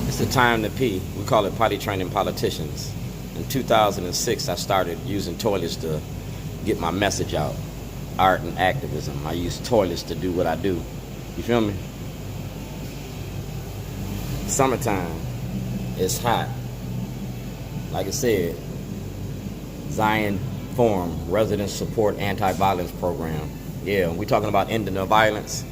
It's the time to pee. We call it potty training politicians. In 2006, I started using toilets to get my message out. Art and activism. I use toilets to do what I do. You feel me? Summertime. It's hot. Like I said, Zion Forum, Resident Support Anti-Violence Program. Yeah, we talking about ending the violence.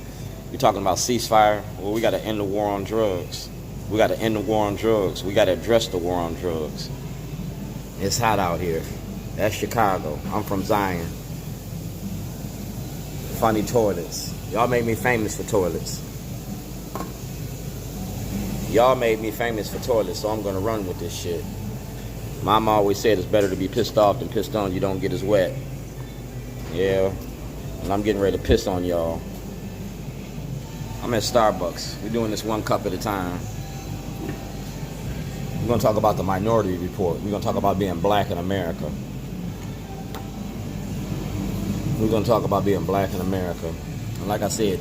We talking about ceasefire. Well, we got to end the war on drugs. We got to end the war on drugs. We got to address the war on drugs. It's hot out here. That's Chicago. I'm from Zion. Funny toilets. Y'all made me famous for toilets. Y'all made me famous for toilets, so I'm going to run with this shit. Mama always said it's better to be pissed off than pissed on. You don't get as wet. Yeah. And I'm getting ready to piss on y'all. I'm at Starbucks. We're doing this one cup at a time. We're going to talk about the Minority Report. We're going to talk about being black in America. We're going to talk about being black in America. And like I said,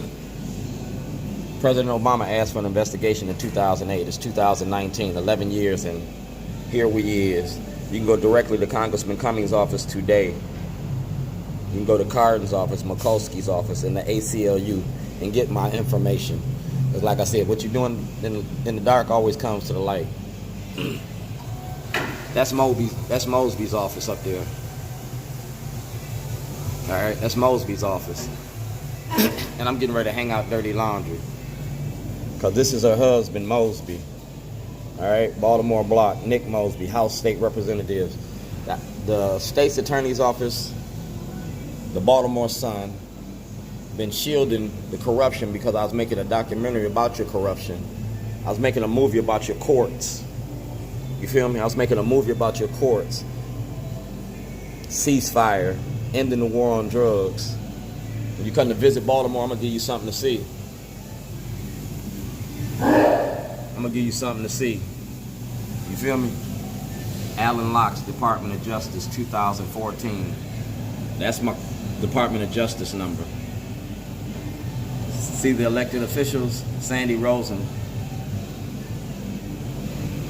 President Obama asked for an investigation in 2008. It's 2019, 11 years, and here we is. You can go directly to Congressman Cummings' office today. You can go to Cardin's office, Mikulski's office, and the ACLU and get my information. Because like I said, what you're doing in the dark always comes to the light. That's Mosby's office up there. Alright, that's Mosby's office. And I'm getting ready to hang out dirty laundry. Because this is her husband, Mosby. Alright, Baltimore Block, Nick Mosby, House State Representative. The state's attorney's office, the Baltimore Sun, been shielding the corruption because I was making a documentary about your corruption. I was making a movie about your courts. You feel me? I was making a movie about your courts. Ceasefire, ending the war on drugs. When you come to visit Baltimore, I'm going to give you something to see. I'm going to give you something to see. You feel me? Alan Locke's Department of Justice, 2014. That's my Department of Justice number. See the elected officials? Sandy Rosen.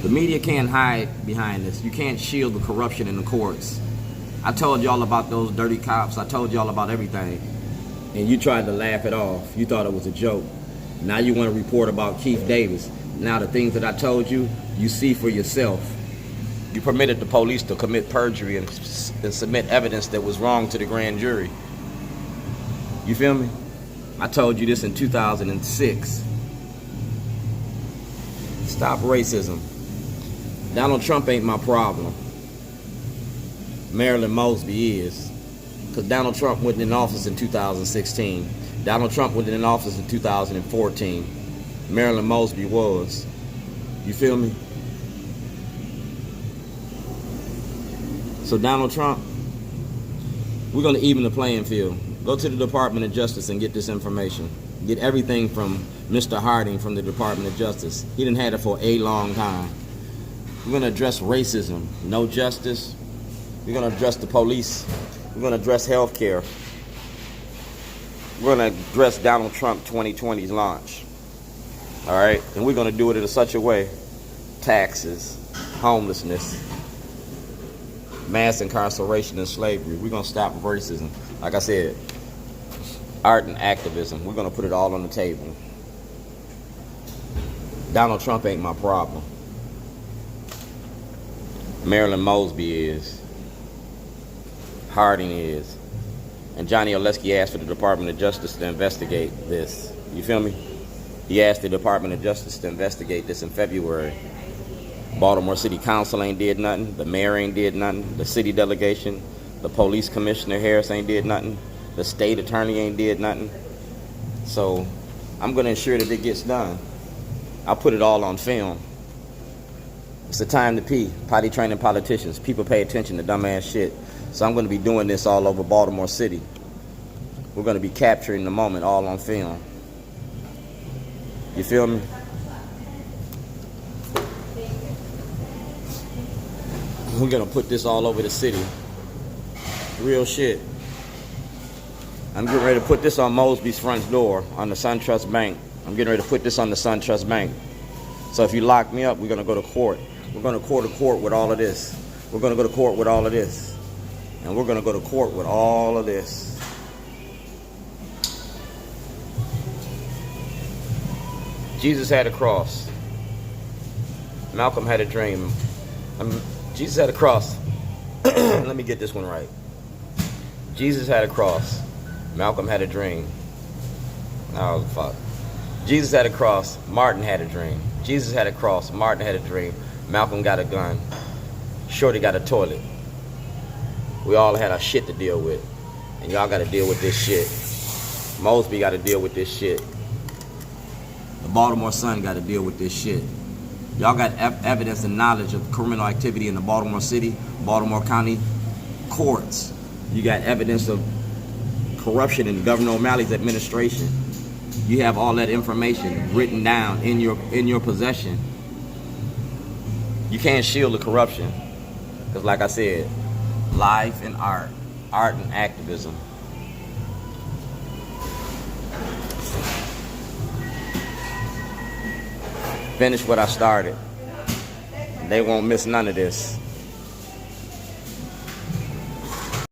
The media can't hide behind this. You can't shield the corruption in the courts. I told y'all about those dirty cops. I told y'all about everything. And you tried to laugh it off. You thought it was a joke. Now you want to report about Keith Davis. Now the things that I told you, you see for yourself. You permitted the police to commit perjury and submit evidence that was wrong to the grand jury. You feel me? I told you this in 2006. Stop racism. Donald Trump ain't my problem. Marilyn Mosby is. Because Donald Trump went in office in 2016. Donald Trump went in office in 2014. Marilyn Mosby was. You feel me? So Donald Trump, we're going to even the playing field. Go to the Department of Justice and get this information. Get everything from Mr. Harding from the Department of Justice. He didn't have it for a long time. We're going to address racism, no justice. We're going to address the police. We're going to address health care. We're going to address Donald Trump 2020's launch. All right? And we're going to do it in such a way. Taxes, homelessness, mass incarceration and slavery. We're going to stop racism. Like I said, art and activism. We're going to put it all on the table. Donald Trump ain't my problem. Marilyn Mosby is. Harding is. And Johnny Oleski asked for the Department of Justice to investigate this. You feel me? He asked the Department of Justice to investigate this in February. Baltimore City Council ain't did nothing. The mayor ain't did nothing. The city delegation, the police commissioner Harris ain't did nothing. The state attorney ain't did nothing. So I'm going to ensure that it gets done. I'll put it all on film. It's the time to pee. Potty training politicians. People pay attention to dumbass shit. So I'm going to be doing this all over Baltimore City. We're going to be capturing the moment all on film. You feel me? We're going to put this all over the city. Real shit. I'm getting ready to put this on Mosby's front door on the SunTrust Bank. I'm getting ready to put this on the SunTrust Bank. So if you lock me up, we're going to go to court. We're going to go to court with all of this. We're going to go to court with all of this. And we're going to go to court with all of this. Jesus had a cross. Malcolm had a dream. Jesus had a cross. Let me get this one right. Jesus had a cross. Malcolm had a dream. Oh, fuck. Jesus had a cross. Martin had a dream. Jesus had a cross. Martin had a dream. Malcolm got a gun. Shorty got a toilet. We all had our shit to deal with. And y'all got to deal with this shit. Mosby got to deal with this shit. The Baltimore Sun got to deal with this shit. Y'all got evidence and knowledge of criminal activity in the Baltimore City, Baltimore County courts. You got evidence of corruption in Governor O'Malley's administration. You have all that information written down in your possession. You can't shield the corruption. Because like I said, life and art and activism. Finish what I started. They won't miss none of this.